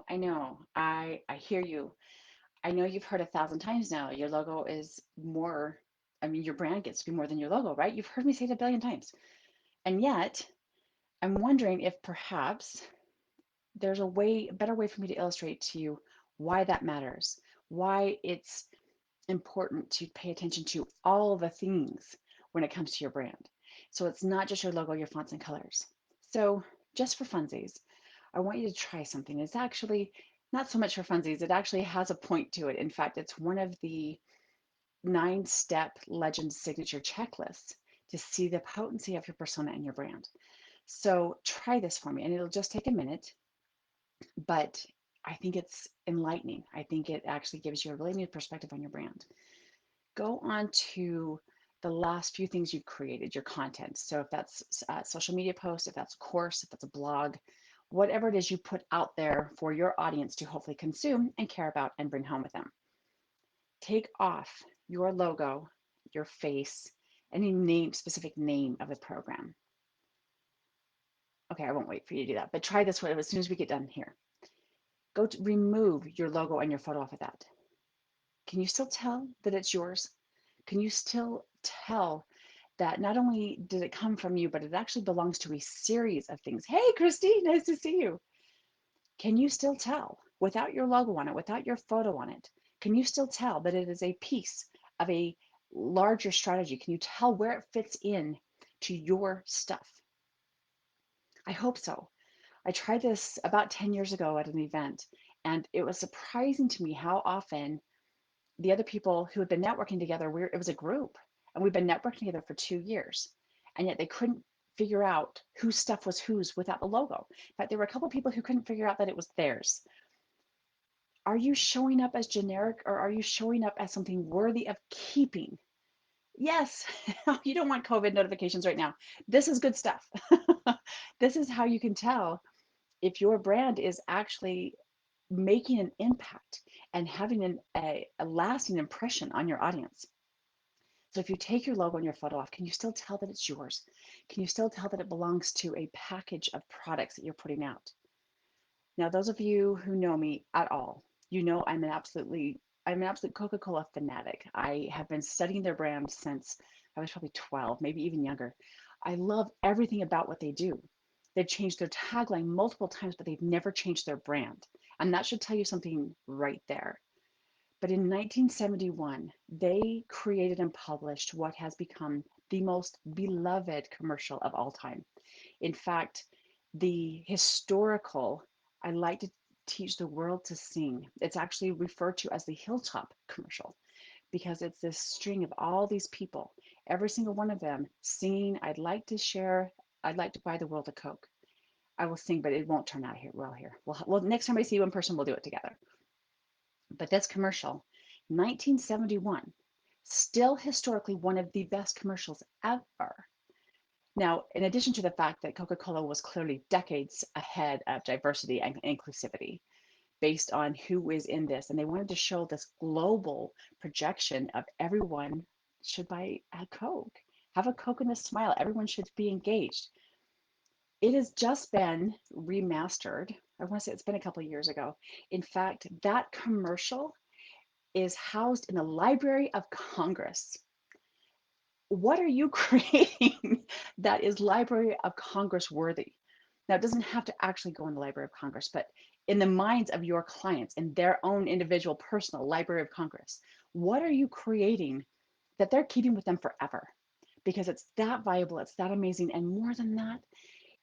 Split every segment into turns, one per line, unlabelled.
I know. I hear you. I know you've heard 1,000 times now. Your logo is more, I mean, your brand gets to be more than your logo, right? You've heard me say it a billion times. And yet, I'm wondering if perhaps there's a better way for me to illustrate to you why that matters, why it's important to pay attention to all the things when it comes to your brand. So it's not just your logo, your fonts and colors. So just for funsies, I want you to try something. It's actually not so much for funsies, it actually has a point to it. In fact, it's one of the 9-step legend signature checklists to see the potency of your persona and your brand. So try this for me, and it'll just take a minute, but I think it's enlightening. I think it actually gives you a really new perspective on your brand. Go on to the last few things you've created, your content. So if that's a social media post, if that's a course, if that's a blog, whatever it is you put out there for your audience to hopefully consume and care about and bring home with them. Take off your logo, your face, any specific name of the program. Okay, I won't wait for you to do that, but try this one as soon as we get done here. Go to remove your logo and your photo off of that. Can you still tell that it's yours? Can you still tell that not only did it come from you, but it actually belongs to a series of things? Hey, Christy, nice to see you. Can you still tell without your logo on it, without your photo on it? Can you still tell that it is a piece of a larger strategy? Can you tell where it fits in to your stuff? I hope so. I tried this about 10 years ago at an event, and it was surprising to me how often the other people who had been networking together, it was a group, and we've been networking together for 2 years, and yet they couldn't figure out whose stuff was whose without the logo. In fact, there were a couple of people who couldn't figure out that it was theirs. Are you showing up as generic, or are you showing up as something worthy of keeping? Yes, you don't want COVID notifications right now. This is good stuff. This is how you can tell if your brand is actually making an impact and having a lasting impression on your audience. So if you take your logo and your photo off, can you still tell that it's yours? Can you still tell that it belongs to a package of products that you're putting out? Now, those of you who know me at all, you know I'm an absolute Coca-Cola fanatic. I have been studying their brand since I was probably 12, maybe even younger. I love everything about what they do. They've changed their tagline multiple times, but they've never changed their brand. And that should tell you something right there. But in 1971, they created and published what has become the most beloved commercial of all time. In fact, the historical, I like to teach the world to sing. It's actually referred to as the Hilltop commercial because it's this string of all these people, every single one of them singing, I'd like to share, I'd like to buy the world a Coke. I will sing, but it won't turn out here well here. Well, next time I see you in person, we'll do it together. But this commercial, 1971, still historically one of the best commercials ever. Now, in addition to the fact that Coca-Cola was clearly decades ahead of diversity and inclusivity based on who is in this, and they wanted to show this global projection of everyone should buy a Coke, have a Coke and a smile, everyone should be engaged. It has just been remastered. I want to say it's been a couple of years ago. In fact, that commercial is housed in the Library of Congress. What are you creating that is Library of Congress worthy? Now, it doesn't have to actually go in the Library of Congress, but in the minds of your clients, in their own individual personal Library of Congress, what are you creating that they're keeping with them forever? Because it's that valuable, it's that amazing. And more than that,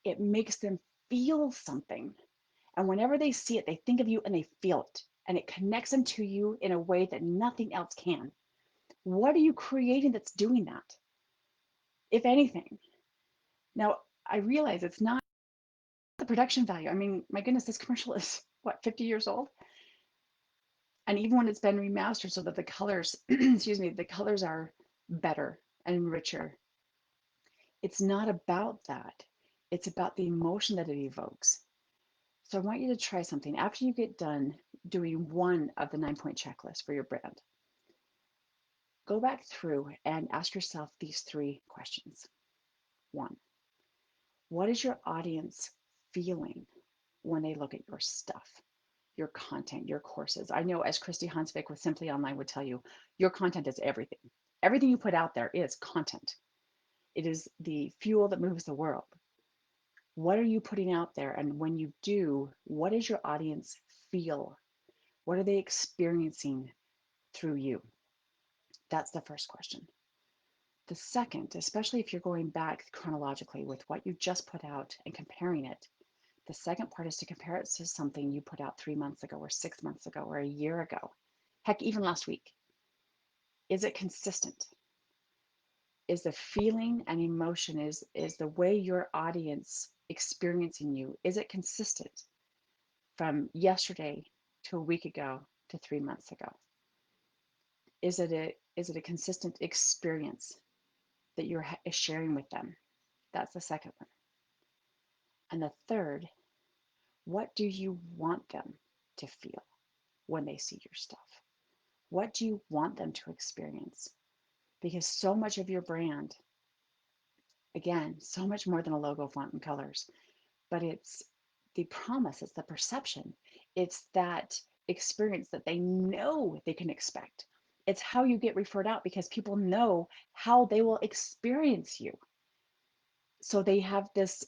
it makes them feel something. And whenever they see it, they think of you and they feel it. And it connects them to you in a way that nothing else can. What are you creating that's doing that, if anything? Now, I realize it's not the production value. I mean, my goodness, this commercial is what, 50 years old? And even when it's been remastered so that the colors, excuse me, the colors are better and richer, it's not about that. It's about the emotion that it evokes. So I want you to try something. After you get done doing one of the 9-point checklist for your brand, go back through and ask yourself these 3 questions. One, what is your audience feeling when they look at your stuff? your content, your courses. I know as Christy Hansvik with Simply Online would tell you, your content is everything. Everything you put out there is content. It is the fuel that moves the world. What are you putting out there? And when you do, what does your audience feel? What are they experiencing through you? That's the first question. The second, especially if you're going back chronologically with what you just put out and comparing it, the second part is to compare it to something you put out 3 months ago or 6 months ago or a year ago. Heck, even last week. Is it consistent? Is the feeling and emotion, is the way your audience experiencing you, is it consistent from yesterday to a week ago to 3 months ago? Is it a consistent experience that you're sharing with them? That's the second one. And the third, what do you want them to feel when they see your stuff? What do you want them to experience? Because so much of your brand, again, so much more than a logo, font, and colors, but it's the promise, it's the perception, it's that experience that they know they can expect. It's how you get referred out because people know how they will experience you. So they have this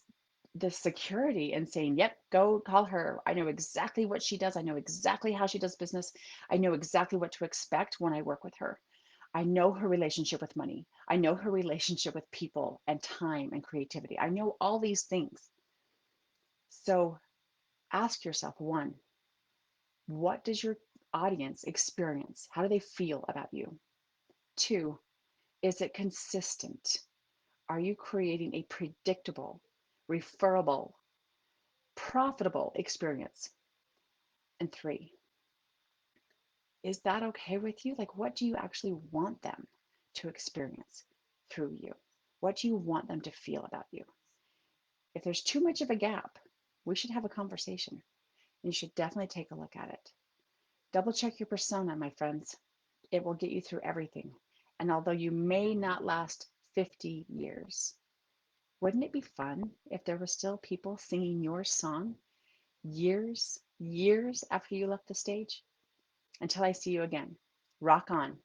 security in saying, yep, go call her. I know exactly what she does. I know exactly how she does business. I know exactly what to expect when I work with her. I know her relationship with money. I know her relationship with people and time and creativity. I know all these things. So ask yourself, one, what does your audience experience? How do they feel about you? Two, is it consistent? Are you creating a predictable, referable, profitable experience? And three, is that okay with you? Like, what do you actually want them to experience through you? What do you want them to feel about you? If there's too much of a gap, we should have a conversation. You should definitely take a look at it. Double check your persona, my friends. It will get you through everything. And although you may not last 50 years, wouldn't it be fun if there were still people singing your song years after you left the stage? Until I see you again, rock on.